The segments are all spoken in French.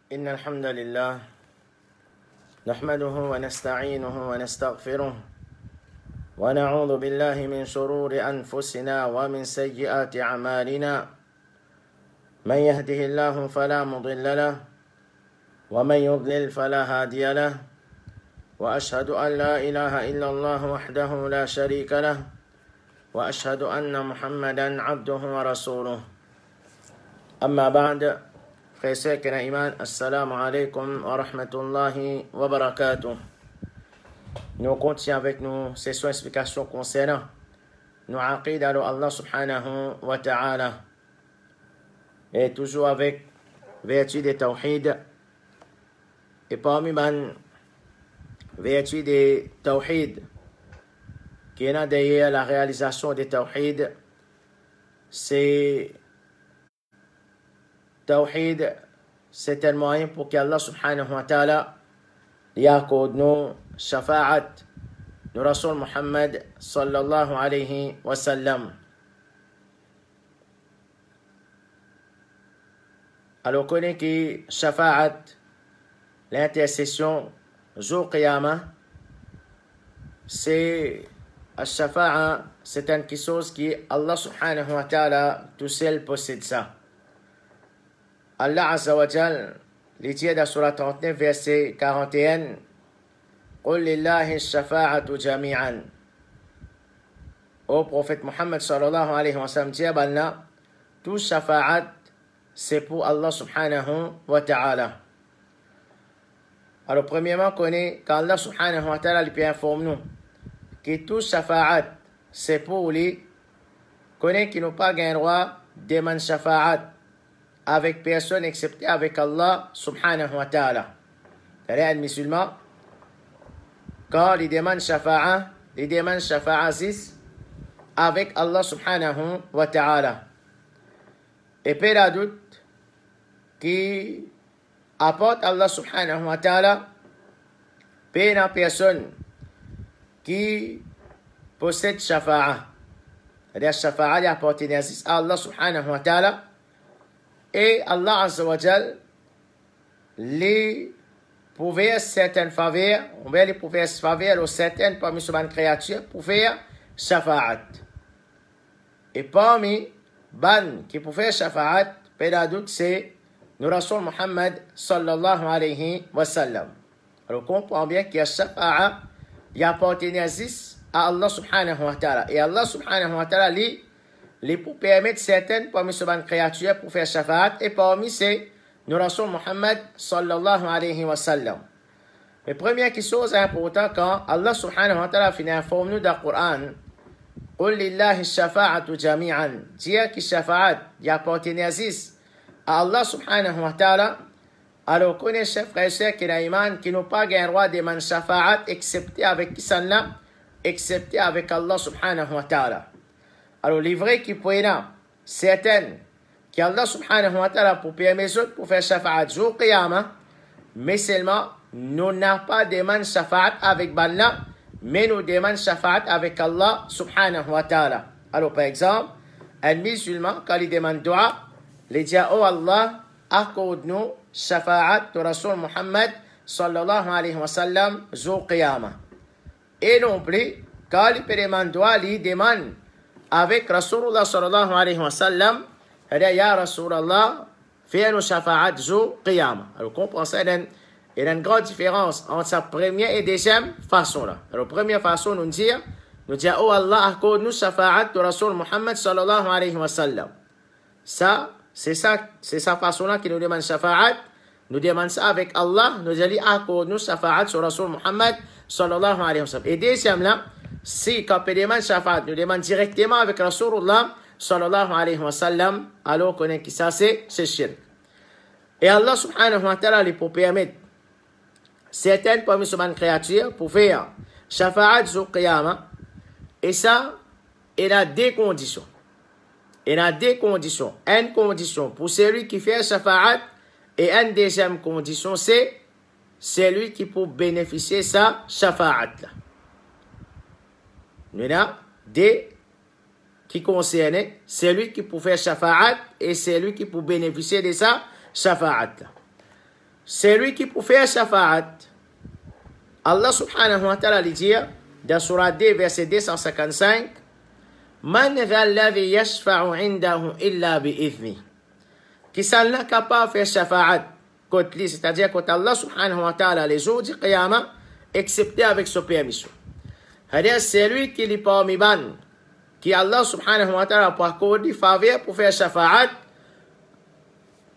إن الحمد لله نحمده ونستعينه ونستغفره ونعوذ بالله من شرور أنفسنا ومن سيئات أعمالنا من يهده الله فلا مضل له ومن يضلل فلا هادي له وأشهد أن لا إله إلا الله وحده لا شريك له وأشهد أن محمدا عبده ورسوله أما بعد فيساك إيمان السلام عليكم ورحمة الله وبركاته. Nous continuons avec nos sessions d'explication concernant nos aqid à Allah subhanahu wa ta'ala. Et toujours avec vertu des tawhid. Et parmi les vertus des tawhid, qui est derrière la réalisation des tawhid, c'est Tawhid, c'est un moyen pour qu'Allah subhanahu wa ta'ala y accorde nous shafa'at de Rasul Muhammad sallallahu alayhi wa sallam. Alors, on connaît que shafa'at, l'intercession, jour qiyamah, c'est al-shafa'a, c'est quelque chose qui Allah subhanahu wa ta'ala tout seul possède ça. Allah Azza wa Jal, il dit dans Surah 39, verset 41, قُلْ لِلَّهِ الشَّفَاعَةُ جَمِيعًا. Au prophète Muhammad sallallahu alayhi wa sallam, dit Balna, tout shafa'at, c'est pour Allah subhanahu wa ta'ala. Alors, premièrement, connaît qu'Allah subhanahu wa ta'ala lui informe nous que tout shafa'at, c'est pour lui, connaît qu'il n'a pas gain droit de man shafa'at avec personne excepté avec Allah subhanahu wa ta'ala. C'est-à-dire, un musulman, quand il demande shafa'a, il demande shafa'a avec Allah subhanahu wa ta'ala. Et peu de doute qui apporte Allah subhanahu wa ta'ala, peu de personne qui possède shafa'a. C'est-à-dire, shafa'a, il apporte à Allah subhanahu wa ta'ala. Et Allah Azza wa Jal les pouvait certaines faveurs, on va les pouvait faveurs ou certaines parmi ces créatures pour faire shafa'at. Et parmi ban qui pouvaient shafa'at, peu de doute, c'est le Rasul Muhammad sallallahu alayhi wa sallam. Alors on comprend bien qu'il y a shafa'a, il y a appartenir à Allah subhanahu wa ta'ala. Et Allah subhanahu wa ta'ala les pour permettre certaines parmi ces créatures pour faire shafa'at, et parmi ces nous Rasul Muhammad sallallahu alayhi wa sallam. Mais première chose importante, quand Allah subhanahu wa ta'ala finit informe nous dans le Coran, قُلْ لِلَّهِ الشَّفَاعَةُ جَمِيعًا, dire que shafa'at y appartient à Allah subhanahu wa ta'ala. Alors connaît chef frère sœur qui n'a iman qui n'ont pas gain droit de man shafa'at excepté avec qui ça n'a, excepté avec Allah subhanahu wa ta'ala. Alors, les vrais qui prennent certaines qui Allah subhanahu wa ta'ala pour permettre pour faire shafa'at jour qiyamah, mais seulement nous n'avons pas demandé shafa'at avec Balna, mais nous demandons shafa'at avec Allah subhanahu wa ta'ala. Alors, par exemple, un musulman, quand il demande dua, il dit oh Allah, accorde-nous shafa'at de Rasul Muhammad sallallahu alayhi wa sallam jour qiyamah. Et non plus, quand il demande dua, il demande avec Rasulullah sallallahu alayhi wa sallam, ya Rasulullah, fais-nous shafa'at jour qiyamah. Alors, comprend ça, il y a une grande différence entre sa première et deuxième façon là. Alors, première façon, nous dit, oh Allah, accorde-nous shafa'at de Rasul Muhammad sallallahu alayhi wa sallam. Ça, c'est sa façon là qui nous demande shafa'at. Nous demandons ça avec Allah, nous allons accorde-nous shafa'at sur Rasul Muhammad sallallahu alayhi wa sallam. Et deuxième là, si quand on demande shafa'at, nous demandons directement avec Rasulullah sallallahu alayhi wa sallam, alors qu'on est qui ça, c'est shirk. Et Allah subhanahu wa ta'ala lui pour permettre certaines parmi ces créatures pour faire shafa'at sur qiyamah. Et ça, il a deux conditions. Il a deux conditions. Une condition pour celui qui fait shafa'at et une deuxième condition, c'est celui qui peut bénéficier de sa shafa'at là. Nous avons deux qui concernent celui qui peut faire shafa'at et celui qui peut bénéficier de sa shafa'at. c'est lui qui peut faire shafa'at. Allah subhanahu wa ta'ala dit dans Surah 2, verset 255, Man dha alladhi yashfa'u indahu illa bi'ithni. Qui s'en est capable de faire shafa'at contre lui, c'est-à-dire contre Allah subhanahu wa ta'ala, les jours du qiyamah, excepté avec sa permission. C'est lui qui est parmi ban, qui Allah subhanahu wa ta'ala pour accorder faveur pour faire shafa'at,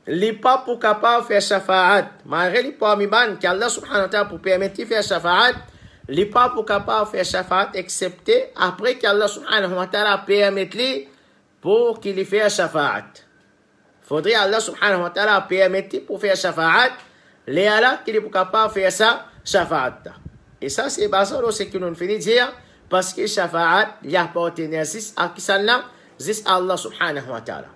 il n'est pas pour capable de faire shafa'at. Malgré les parmi ban, qui Allah subhanahu wa ta'ala pour permettre de faire shafa'at, il n'est pas pour capable de faire shafa'at, excepté après qu'Allah subhanahu wa ta'ala permette lui pour qu'il fasse shafa'at. Faudrait Allah subhanahu wa ta'ala permette pour faire shafa'at, les Allah qu'il est pour capable de faire ça, shafa'at. Et ça, c'est basé sur ce que nous finissons de dire, parce que shafa'at, il y a partenaire à qui ça là, c'est Allah subhanahu wa ta'ala.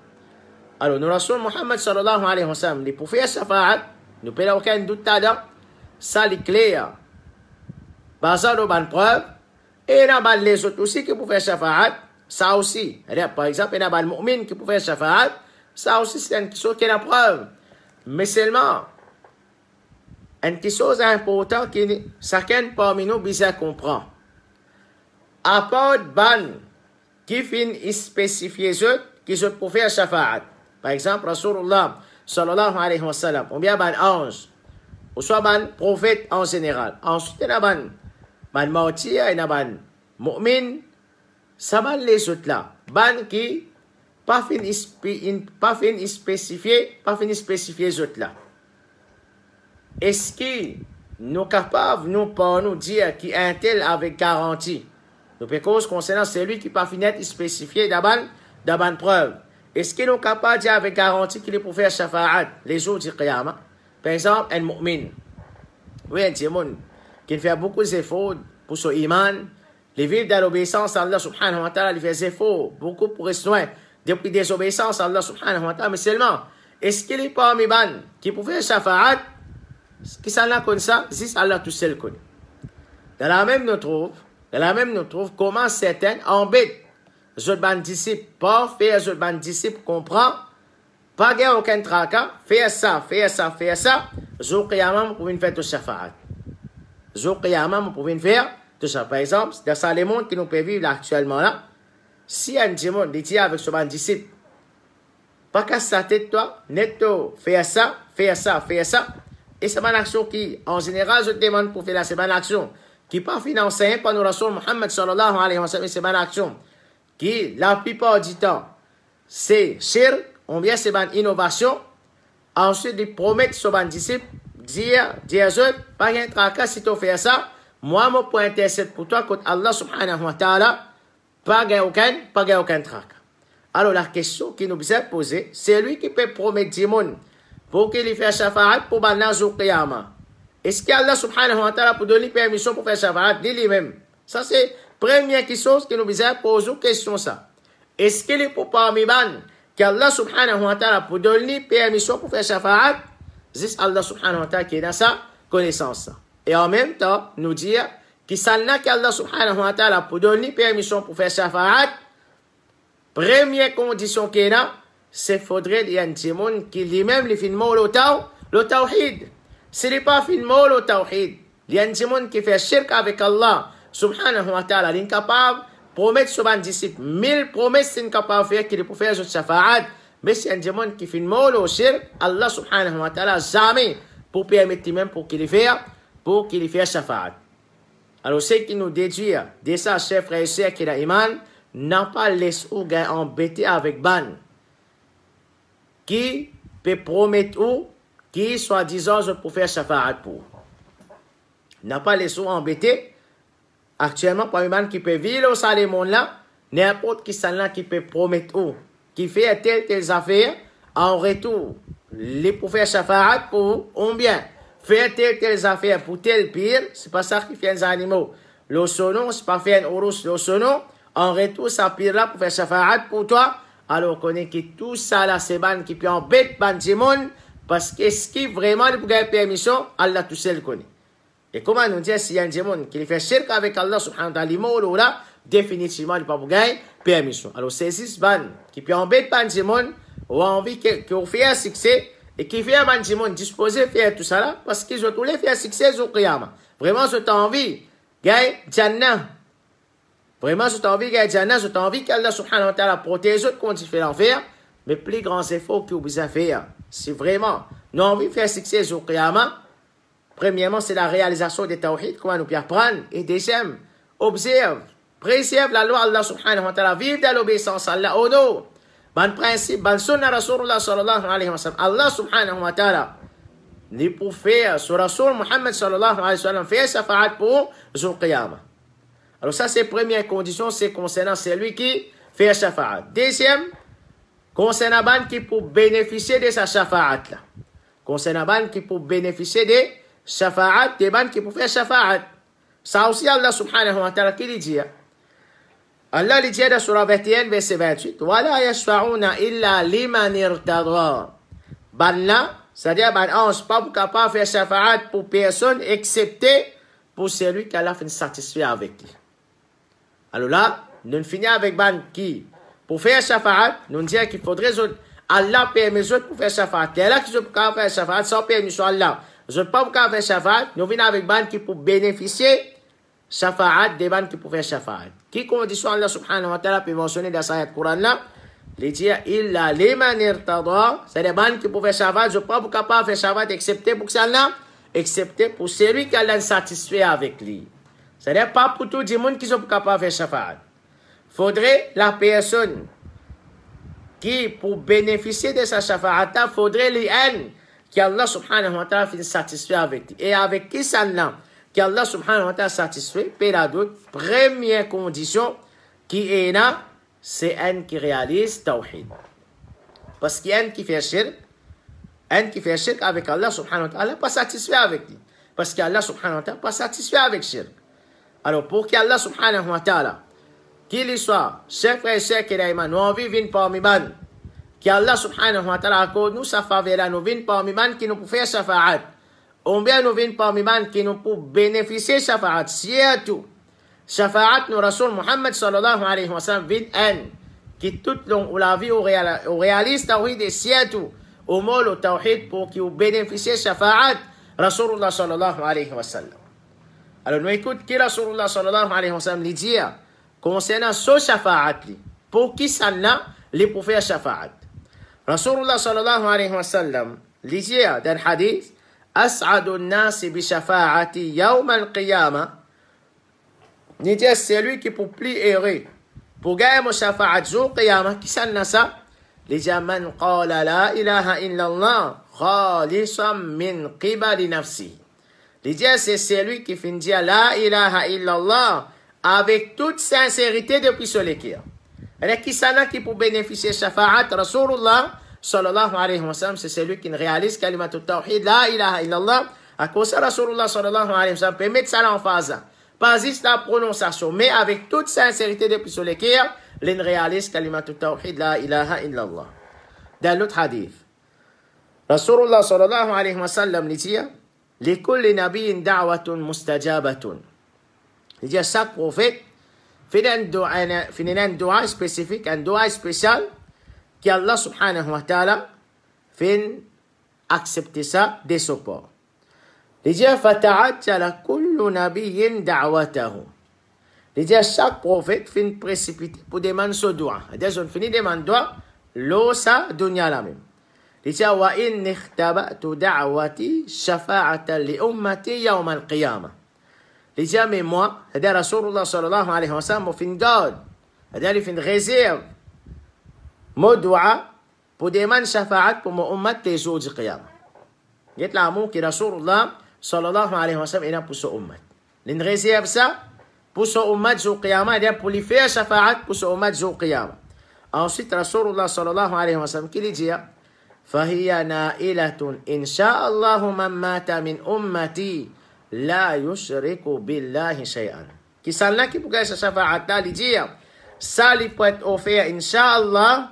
Alors, nous Rasul Muhammad sallallahu alayhi wa sallam, pour faire shafa'at, nous ne pouvons aucun doute là-dedans, ça est clair. Basé sur une preuve, et il y a les autres aussi qui peuvent faire shafa'at, ça aussi. Par exemple, il y a les mu'min qui peuvent faire shafa'at, ça aussi c'est une chose qui est la preuve. Mais seulement, une chose importante que chacun parmi nous besoin comprendre. À part ban qui finit spécifier ceux qui se peuvent faire shafa'at. Par exemple, Rasulullah sallallahu alayhi wa sallam, ou bien ban ange, ou soit ban prophète en général. Ensuite, il y a ban martyr, il y a ban mu'min, ça ban les autres là. Ban qui pas fini spécifier les autres là. Est-ce que nous sommes capables, nous, pour nous dire qu'il y a un tel avec garantie? Nous pouvons concernant celui qui pas fini spécifié d'abord preuve. Est-ce que nous sommes capables de dire avec garantie qu'il est pour faire shafa'at les jours du qiyamah? Par exemple, un mu'min. Oui, un timon qui fait beaucoup d'efforts pour son iman, les vivre dans l'obéissance à Allah subhanahu wa ta'ala, il fait des efforts, beaucoup pour rester loin depuis désobéissance à Allah subhanahu wa ta'ala, mais seulement, est-ce qu'il est parmi ban qui peut faire shafa'at? Qui s'en a comme ça, c'est Allah tout seul connaît. Dans la même nous trouve comment certains embêtent les autres disciples, pas faire les autres disciples comprendre, pas gagner aucun tracas, faire ça, jour qiyamah, vous pouvez faire tout shafa'at. Jour qiyamah, vous pouvez faire tout ça. Par exemple, dans ça, les mondes qui nous peuvent vivre là, actuellement là, si un démon dit avec son disciple, pas qu'à sa tête, toi, netto, fais ça, et c'est une action qui, en général, je te demande pour faire là, c'est une action qui n'est pas financée par nos Rasul Muhammad sallallahu alayhi wa sallam, c'est une action qui, la plupart du temps, c'est shirk, ou bien c'est une innovation. Ensuite, ils promettent son disciple, dire, pas un tracas si tu fais ça, moi, mon point intercède pour toi, contre Allah subhanahu wa ta'ala, pas aucun tracas. Alors, la question qui nous est posée, c'est lui qui peut promettre du monde pour qu'il fasse shafa'at pour banner jour qiyamah. Est-ce qu'Allah subhanahu wa ta'ala peut donner permission pour faire shafa'at lui-même? Ça, c'est la première chose qui nous est posée, question ça. Est-ce qu'il est pour parmi ban qu'Allah subhanahu wa ta'ala peut donner permission pour faire shafa'at? C'est Allah subhanahu wa ta'ala qui est dans sa connaissance. Et en même temps, nous dire qu'il s'en a qu'Allah subhanahu wa ta'ala peut donner permission pour faire shafa'at. Première condition qu'il y a, c'est faudrait qu'il y ait un timon qui lui-même lui fait le tawhid. S'il n'est pas fait le tawhid, il y a un timon qui fait shirk avec Allah subhanahu wa ta'ala, il est incapable de promettre sur un disciple 1000 promesses, il est incapable de faire qu'il est pour faire le shafa'at. Mais c'est un timon qui fait le shirk, Allah subhanahu wa ta'ala jamais pour permettre même pour qu'il fasse shafa'at. Alors, ce qui nous déduit de ça, chers frères et sœurs qui ont iman, n'a pas laissé ou gars embêter avec ban qui peut promettre ou qui soi-disant pour faire shafa'at pour. N'a pas laissé ou embêter actuellement par un ban qui peut vivre au sein des mondes là, n'importe qui s'en là qui peut promettre ou qui fait telle affaire en retour les pour faire shafa'at pour ou bien faire telle affaire pour tel pire, c'est pas ça qui fait les animaux. Le sono, c'est pas faire un ours le sono. En retour, ça pire là pour faire shafa'at pour toi. Alors, on connaît que tout ça là, c'est ban qui peut embêter ban du monde. Parce que ce qui vraiment pour gagner permission, Allah tout seul connaît. Et comment nous dire s'il y a un démon qui fait shirk avec Allah subhanahu wa ta'ala, là, définitivement, il ne peut pas gagner permission. Alors, c'est ce ban qui peut embêter ban du monde, ou envie qu'on fait un succès, Et qui fait un monde disposé faire tout ça là, parce qu'ils ont tous les faire succès au Qiyamah. Vraiment, je t'ai envie, gars, Jannah. Vraiment, je t'ai envie, gars, Jannah, je t'ai envie qu'Allah subhanahu wa ta'ala protège quand tu fais l'enfer, mais plus grands efforts que vous avez fait. Si vraiment, nous avons envie de faire succès au Qiyamah, premièrement, c'est la réalisation des tawhid, comment nous pouvons apprendre. Et deuxième, observe, préserve la loi Allah subhanahu wa ta'ala, vive dans l'obéissance à Allah, oh non. Ban principe, ban sunna Rasulullah sallallahu alayhi wa sallam, Allah subhanahu wa ta'ala, ni pour faire, sur Rasul Muhammad sallallahu alayhi wa sallam, faire shafa'at pour Zul Qiyamah. Alors ça, c'est la première condition, c'est concernant celui qui fait shafa'at. Deuxième, concernant ban qui pour bénéficier de sa shafa'at là. Concernant ban qui pour bénéficier de shafa'at, des ban qui pour faire shafa'at. Ça aussi, Allah subhanahu wa ta'ala qui dit, Allah dit dans Surah 21, verset 28, وَلَا يَشْفَعُونَ إِلَّا لِمَنْ إِرْتَضَى. Ban là, c'est-à-dire, ban on n'est pas capable de faire shafa'at pour personne, excepté pour celui qui Allah fait satisfait avec lui. Alors là, nous finissons avec ban qui, pour faire shafa'at, nous disons qu'il faudrait Allah permet les autres pour faire shafa'at. C'est là qu'ils sont capables de faire shafa'at sans permission Allah. Ils ne sont pas capables de faire shafa'at, nous venons avec ban qui pour bénéficier shafa'at des ban qui pour faire shafa'at. Qui condition Allah subhanahu wa ta'ala peut mentionner dans cette Coran là, il dit illa liman irtada, c'est-à-dire ban qui pour faire shafa'at, je ne suis pas capable de faire shafa'at excepté pour ça là, excepté pour celui qui Allah satisfait avec lui. C'est-à-dire pas pour tout le monde qui sont capables de faire shafa'at. Faudrait la personne qui pour bénéficier de sa shafa'at, faudrait lui qui Allah subhanahu wa ta'ala fait satisfait avec lui. Et avec qui ça là? Qu'Allah subhanahu wa ta'ala satisfait, puis la d'autres, première condition qui est là, c'est un qui réalise tawhid. Parce qu'il y a un qui fait shirk avec Allah subhanahu wa ta'ala, pas satisfait avec lui. Parce qu'Allah subhanahu wa ta'ala pas satisfait avec shirk. Alors pour qu'Allah subhanahu wa ta'ala, qu'il soit, chers frères et sœurs qui l'aiment, nous vivons parmi man, qu'Allah subhanahu wa ta'ala accorde nous sa faveur, nous vivons parmi man qui nous peut faire shafa'at. On bien nous vient parmi man qui nous peut bénéficier shafa'at. Surtout, shafa'at nous Rasul Muhammad sallallahu alayhi wa sallam vient un qui tout long ou la vie au réaliste tawhid et surtout au mot au tawhid pour qu'il bénéficie shafa'at Rasulullah sallallahu alayhi wa sallam. Alors nous écoutons qui Rasulullah sallallahu alayhi wa sallam lui dit concernant ce shafa'at pour qui ça n'a les pour faire shafa'at. Rasulullah sallallahu alayhi wa sallam lui dit dans le hadith أسعد الناس بشفاعتي يوم القيامة. Nidia c'est lui qui pour plus errer pour gagner mon shafa'at jour qiyamah qui s'en ça les man qala la ilaha illa Allah khalisan min qibali nafsi. Nidia c'est celui qui finit dire la ilaha illa Allah avec toute sincérité depuis son cœur. Et qui s'en qui pour bénéficier shafa'at Rasulullah sallallahu alayhi wa sallam, c'est celui qui réalise kalimatut tawhid, la ilaha illallah, à cause de Rasulullah sallallahu alayhi wa sallam, peut mettre ça en phase. Pas juste la prononciation, mais avec toute sincérité depuis sur le cœur, l'on réalise kalimatut tawhid, la ilaha illallah. Dans l'autre hadith, Rasulullah sallallahu alayhi wa sallam dit, لكل نبي دعوة مستجابة. Il dit à chaque prophète, fait un dua spécifique, un dua spécial, qu'Allah subhanahu wa ta'ala fait accepter ça des supports. Il dit fata'ajjala kullu nabiyyin da'watahu. Il dit chaque prophète fait précipiter pour demander ce doigt. C'est-à-dire on finit demander doigt, l'eau ça dunya la même. Il dit wa in ikhtaba'tu da'wati shafa'atan li ummati yawm al-qiyamah. Il dit mais moi, c'est-à-dire Rasulullah sallallahu alayhi wa sallam fin garde, c'est-à-dire il fait réserve mon doua pour demander shafa'at pour mon ummat les jours du qiyamah. Il y a l'amour que Rasulullah sallallahu alayhi wa sallam est pour son ummat. Il réserve ça pour son ummat du qiyamah, et pour lui faire shafa'at pour son ummat du qiyamah. Ensuite, Rasulullah sallallahu alayhi wa sallam qui lui dit فهي نائلة إن شاء الله من مات من أمتي لا يشرك بالله شيئا. Qui s'en là qui pourrait se shafa'at là, lui dire ça lui peut être offert, Inch'Allah,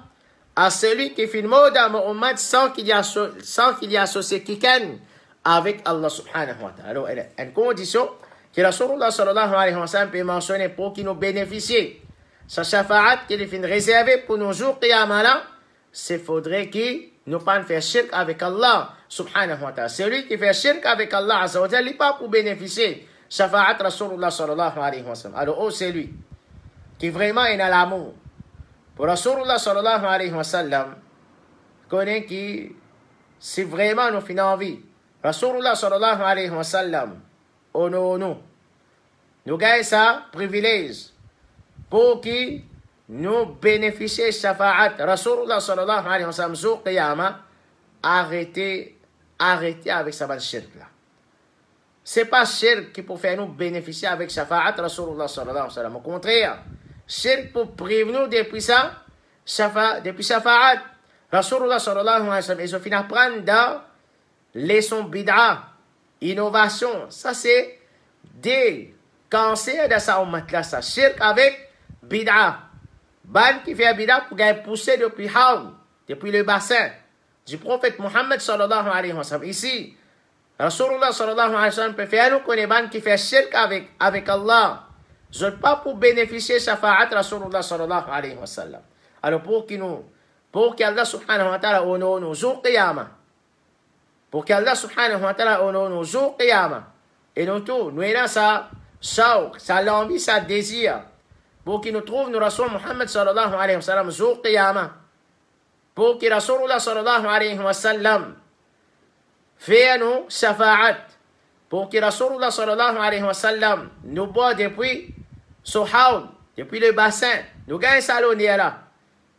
à celui qui fait le mot dans mon ummat sans qu'il y ait associé quelqu'un avec Allah subhanahu wa ta'ala. Alors, il y a une condition que Rasulullah sallallahu alayhi wa sallam peut mentionner pour qu'il nous bénéficie. Sa shafa'at qu'il est réservé pour nos jours qiyamah là, c'est faudrait qu'il nous pas faire shirk avec Allah subhanahu wa ta'ala. Celui qui fait shirk avec Allah azza wa jalla, il n'est pas pour bénéficier shafa'at Rasulullah sallallahu alayhi wa sallam. Alors, oh, c'est lui qui vraiment est dans l'amour pour Rasulullah sallallahu alayhi wa sallam, connaît qui, si vraiment nous finissons envie, Rasulullah sallallahu alayhi wa sallam, oh non, nous gagnons ça privilège pour qui nous bénéficier shafa'at Rasulullah sallallahu alayhi wa sallam sur Qiyamah, arrêtez avec sa shirk là. C'est pas shirk qui peut faire nous bénéficier avec shafa'at Rasulullah sallallahu alayhi wa sallam. Au contraire, shirk pour prévenir depuis ça, depuis shafa'at Rasulullah sallallahu alayhi wa sallam. Ils ont fini à prendre dans leçon bid'a, innovation. Ça c'est des cancers de sa ummat là, ça. Shirk avec bid'a. Ban qui fait bid'a pour gagner poussé depuis Haoud, depuis le bassin du prophète Muhammad sallallahu alayhi wa sallam. Ici, Rasulullah sallallahu alayhi wa sallam peut faire nous connaître ban qui fait shirk avec Allah. Je ne pas pour bénéficier shafa'at Rasulullah sallallahu alayhi wa sallam. Alors pour qu'Allah subhanahu wa ta'ala honore nous jour qiyamah. Pour qu'Allah subhanahu wa ta'ala honore nous jour qiyamah. Et nous tous, nous avons ça shawq, ça l'envie, ça désir. Pour qu'il nous trouve nous Rasul Muhammad sallallahu alayhi wa sallam jour qiyamah. Pour que Rasulullah sallallahu alayhi wa sallam fait nous shafa'at. Pour que Rasulullah sallallahu alayhi wa sallam nous boit depuis son haoud, depuis le bassin. Nous gagnons ça l'eau là.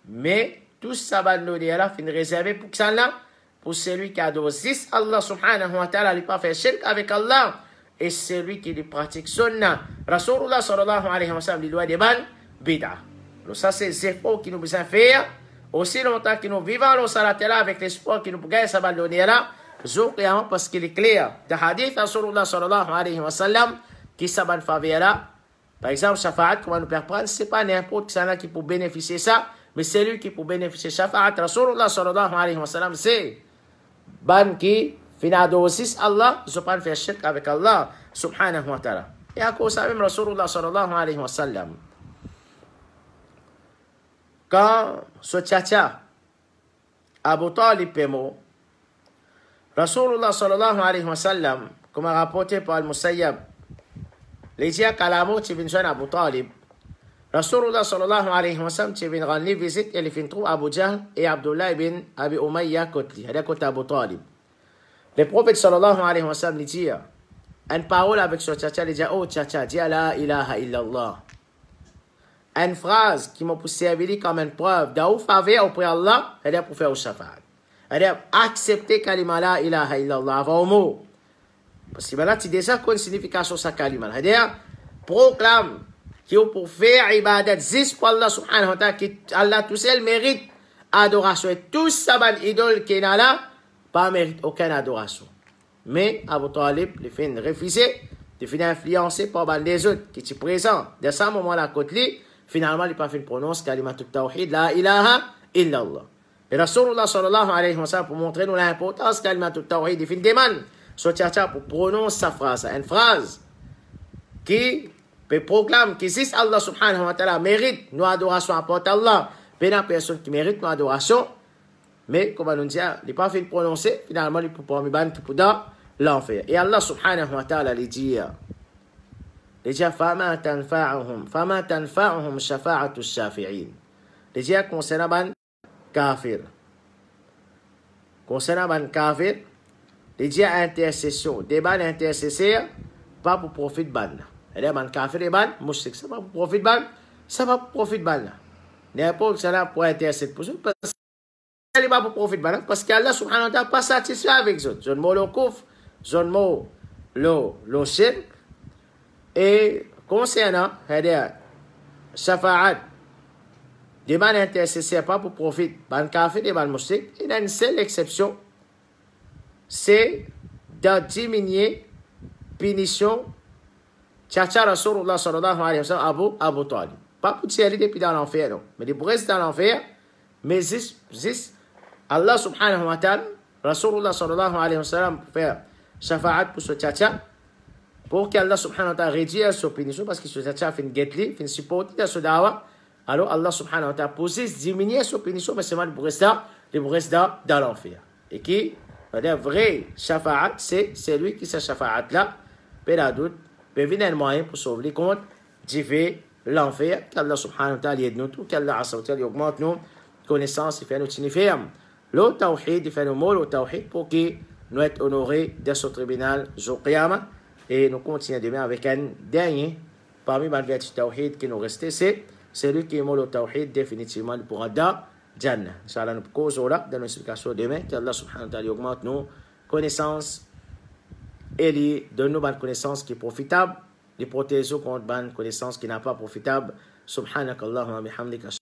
Mais tout ça va nous dire là, fin réservé pour que ça là, pour celui qui adore Allah subhanahu wa ta'ala, il pas fait shirk avec Allah. Et celui qui pratique sunnah. Rasulullah sallallahu alayhi wa sallam, il doit des ban bid'a. Donc ça c'est l'effort qui nous besoin faire. Aussi longtemps que nous vivons au salat là avec l'espoir que nous pouvons gagner ça va nous dire là. Parce qu'il est clair. Dans le hadith Rasulullah sallallahu alayhi wa sallam, qui ça va faire là. Par exemple, shafa'at, comment nous faire prendre, c'est pas n'importe qui peut bénéficier ça. Mais celui qui peut bénéficier shafa'at Rasulullah sallallahu alayhi wa sallam, c'est ban qui finado aussi Allah, je peux faire shirk avec Allah subhanahu wa ta'ala. Et à cause de même Rasulullah sallallahu alayhi wa sallam, quand ce tchatcha Abu Talib Pemo, Rasulullah sallallahu alayhi wa sallam, comme rapporté par Al-Musayyab, les dias kalamo qui viennent joindre Abu Talib, Rasulullah sallallahu alayhi wa sallam qui vient rendre visite et les fin trouve Abu Jahl et Abdullah ibn Abi Umayya Kotli, à côté Abu Talib. Le prophète sallallahu alayhi wa sallam dit une parole avec ce tchatcha, il dit oh tchatcha, dis la ilaha illallah. Une phrase qui m'a servi comme une preuve d'aoù faveur auprès Allah, elle est pour faire au shafa'at. Elle est accepter kalima la ilaha illallah avant au mot. Parce que là, tu déjà connais la signification de sa kalima. Elle est proclame qui est pour faire ibadat juste pour Allah subhanahu wa ta'ala, qui Allah tout seul mérite adoration. Et tout ça, idole qui est là, pas mérite aucune adoration. Mais Abu Talib, il fait refuser, il fait influencer par les autres qui sont présents. De ce moment-là, à côté, finalement, il n'a pas fait prononcer kalimat tawhid, la ilaha illallah. Et Rasulullah sallallahu alayhi wa sallam, pour montrer nous l'importance de kalimat tawhid, il fait une demande sur tchatcha pour prononcer sa phrase. Une phrase qui peut proclamer qu'existe Allah subhanahu wa ta'ala mérite nos adorations, apporte Allah. Mais la personne qui mérite nos adorations, mais comme on dit, il n'a pas fait prononcer, finalement, il peut pas me qui peut dans l'enfer. Et Allah subhanahu wa ta'ala lui dit, فَمَا تَنْفَعُهُمْ شَفَاعَةُ الشَّافِعِينَ. Il dit, concernant ban kafir. Concernant ban kafir, il dit intercession. Des ban intercesseurs, pas pour profit de ban. Il dit, ban kafir et ban, mouchik, ça va pour profit de ban, ça va pour profit de ban. N'importe ça pour intercéder pour eux, parce qu'il n'est pas pour profit de ban, parce qu'Allah subhanahu wa ta'ala n'est pas satisfait avec eux. Je ne mot le kouf, je ne mot le shirk. Et concernant, c'est-à-dire, shafa'at, des ban intercesseurs, pas pour profit, ban kafir et ban mouchik, il y a une seule exception, c'est de diminuer punition tchatcha Rasulullah sallallahu alayhi wa sallam Abu Talib. Pas pour tirer depuis dans l'enfer, non. Mais pour rester dans l'enfer, mais juste Allah subhanahu wa ta'ala, Rasulullah sallallahu alayhi wa sallam, pour faire shafa'at pour ce tchatcha, pour qu'Allah subhanahu wa ta'ala réduise sa punition, parce que ce tchatcha fait une guetli, fait une supporter de ce dawa, alors Allah subhanahu wa ta'ala pour diminuer sa punition, mais c'est mal pour rester il reste dans l'enfer. Et qui, le vrai shafa'at, c'est celui qui sa shafa'at là, peut la doute, peut venir un moyen pour sauver les comptes, d'y l'enfer, qu'Allah subhanahu wa ta'ala aide nous tout, qu'Allah augmente nos connaissances, il fait nous signifier. Le tawhid, il fait nous mots, le tawhid, pour que nous être honorés de ce tribunal, jour qiyamah. Et nous continuons demain avec un dernier, parmi les vertus tawhid qui nous restent, c'est celui qui est mot le tawhid, définitivement, pour Adda Jannah. Inch'Allah, nous causons là, dans l'explication demain, qu'Allah subhanahu wa ta'ala augmente nos connaissances et donne-nous une connaissance qui est profitable, les protéger contre une connaissance qui n'est pas profitable. Subhanakallahumma bihamdika.